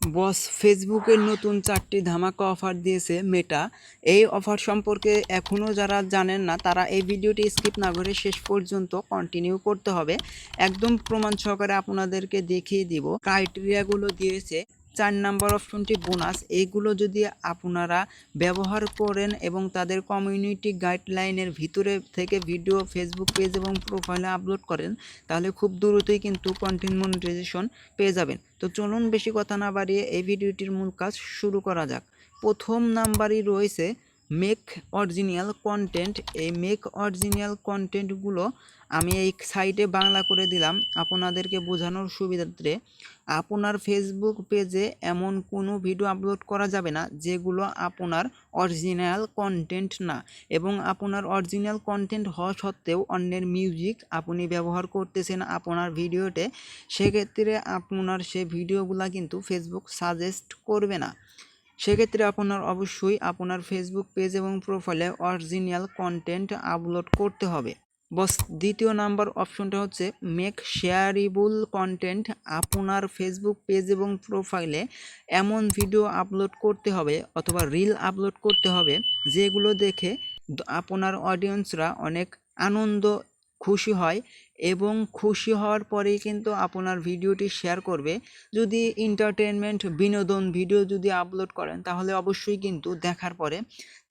বস ফেসবুকের নতুন 4টি ধামাকা অফার দিয়েছে মেটা। এই অফার সম্পর্কে এখনও যারা জানেন না তারা এই ভিডিওটি স্কিপ না করে শেষ পর্যন্ত কন্টিনিউ করতে হবে। একদম প্রমাণ সহকারে আপনাদেরকে দেখিয়ে দিব। ক্রাইটেরিয়াগুলো দিয়েছে 4 নাম্বার অপশনটি বোনাস। এইগুলো যদি আপনারা ব্যবহার করেন এবং তাদের কমিউনিটি গাইডলাইনের ভিতরে থেকে ভিডিও ফেসবুক পেজ এবং প্রোফাইলে আপলোড করেন তাহলে খুব দ্রুতই কিন্তু কন্টেন্ট মনিটাইজেশন পেয়ে যাবেন। তো চলুন বেশি কথা না বাড়িয়ে এই ভিডিওটির মূল কাজ শুরু করা যাক। প্রথম নাম্বারই রয়েছে মেক অরিজিনাল কন্টেন্ট। এই মেক অরিজিনাল কন্টেন্টগুলো আমি এই সাইটে বাংলা করে দিলাম আপনাদেরকে বোঝানোর সুবিধার্থে। আপনার ফেসবুক পেজে এমন কোনো ভিডিও আপলোড করা যাবে না যেগুলো আপনার অরিজিনাল কন্টেন্ট না, এবং আপনার অরিজিনাল কন্টেন্ট হওয়া সত্ত্বেও অন্যের মিউজিক আপনি ব্যবহার করতেছেন আপনার ভিডিওতে, সেক্ষেত্রে আপনার সে ভিডিওগুলো কিন্তু ফেসবুক সাজেস্ট করবে না। সেক্ষেত্রে আপনার অবশ্যই আপনার ফেসবুক পেজ এবং প্রোফাইলে অরিজিনাল কন্টেন্ট আপলোড করতে হবে। বস দ্বিতীয় নাম্বার অপশনটা হচ্ছে মেক শেয়ারেবল কন্টেন্ট। আপনার ফেসবুক পেজ এবং প্রোফাইলে এমন ভিডিও আপলোড করতে হবে অথবা রিল আপলোড করতে হবে যেগুলো দেখে আপনার অডিয়েন্সরা অনেক আনন্দ খুশি হয়, এবং খুশি হওয়ার পরেই কিন্তু আপনার ভিডিওটি শেয়ার করবে। যদি এন্টারটেনমেন্ট বিনোদন ভিডিও যদি আপলোড করেন তাহলে অবশ্যই কিন্তু দেখার পরে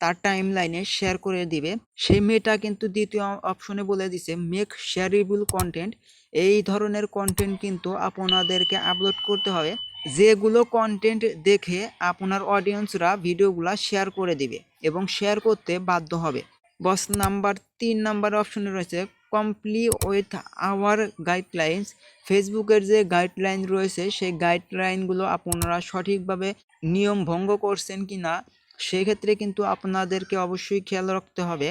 তার টাইম লাইনে শেয়ার করে দিবে। সেই মেয়েটা কিন্তু দ্বিতীয় অপশনে বলে দিছে মেক শেয়ারেবল কন্টেন্ট। এই ধরনের কন্টেন্ট কিন্তু আপনাদেরকে আপলোড করতে হবে যেগুলো কন্টেন্ট দেখে আপনার অডিয়েন্সরা ভিডিওগুলা শেয়ার করে দিবে এবং শেয়ার করতে বাধ্য হবে। বস নাম্বার 3 নাম্বার অপশনে রয়েছে কমপ্লি উইথ আওয়ার গাইডলাইন্স। ফেসবুকের যে গাইডলাইন রয়েছে সেই গাইডলাইনগুলো আপনারা সঠিকভাবে নিয়ম ভঙ্গ করছেন কি না সেক্ষেত্রে কিন্তু আপনাদেরকে অবশ্যই খেয়াল রাখতে হবে।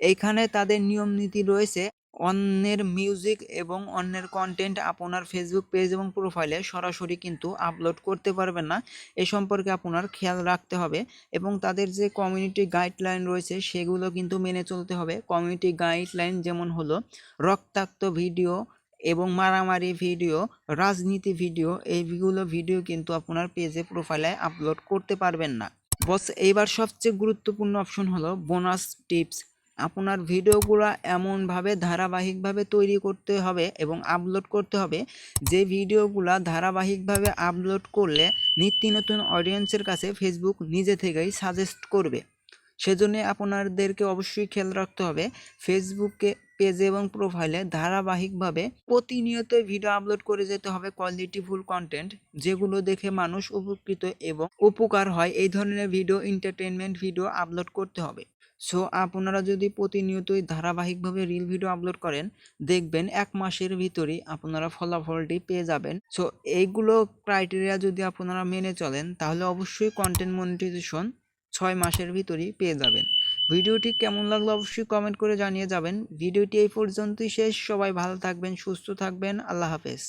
এইখানে তাদের নিয়ম নীতি রয়েছে অন্যের মিউজিক এবং অন্যের কন্টেন্ট আপনার ফেসবুক পেজ এবং প্রোফাইলে সরাসরি কিন্তু আপলোড করতে পারবেন না। এ সম্পর্কে আপনার খেয়াল রাখতে হবে, এবং তাদের যে কমিউনিটি গাইডলাইন রয়েছে সেগুলো কিন্তু মেনে চলতে হবে। কমিউনিটি গাইডলাইন যেমন হলো রক্তাক্ত ভিডিও এবং মারামারি ভিডিও, রাজনীতি ভিডিও, এইগুলো ভিডিও কিন্তু আপনার পেজে প্রোফাইলে আপলোড করতে পারবেন না। বস এইবার সবচেয়ে গুরুত্বপূর্ণ অপশন হলো বোনাস টিপস। আপনার ভিডিওগুলো এমনভাবে ধারাবাহিকভাবে তৈরি করতে হবে এবং আপলোড করতে হবে যে ভিডিওগুলো ধারাবাহিকভাবে আপলোড করলে নিত্য নতুন অডিয়েন্সের কাছে ফেসবুক নিজে থেকেই সাজেস্ট করবে। সেজন্য আপনাদেরকে অবশ্যই খেয়াল রাখতে হবে ফেসবুকে পেজে এবং প্রোফাইলে ধারাবাহিকভাবে প্রতিনিয়ত ভিডিও আপলোড করে যেতে হবে কোয়ালিটিফুল কন্টেন্ট, যেগুলো দেখে মানুষ উপকৃত এবং উপকার হয়। এই ধরনের ভিডিও, এন্টারটেনমেন্ট ভিডিও আপলোড করতে হবে। সো আপনারা যদি প্রতিনিয়তই ধারাবাহিকভাবে রিল ভিডিও আপলোড করেন দেখবেন 1 মাসের ভিতরেই আপনারা ফলাফলটি পেয়ে যাবেন। সো এইগুলো ক্রাইটেরিয়া যদি আপনারা মেনে চলেন তাহলে অবশ্যই কন্টেন্ট মনিটাইজেশন 6 মাসের ভিতরেই পেয়ে যাবেন। ভিডিওটি কেমন লাগলো অবশ্যই কমেন্ট করে জানিয়ে যাবেন। ভিডিওটি এই পর্যন্তই শেষ। সবাই ভালো থাকবেন, সুস্থ থাকবেন। আল্লাহ হাফেজ।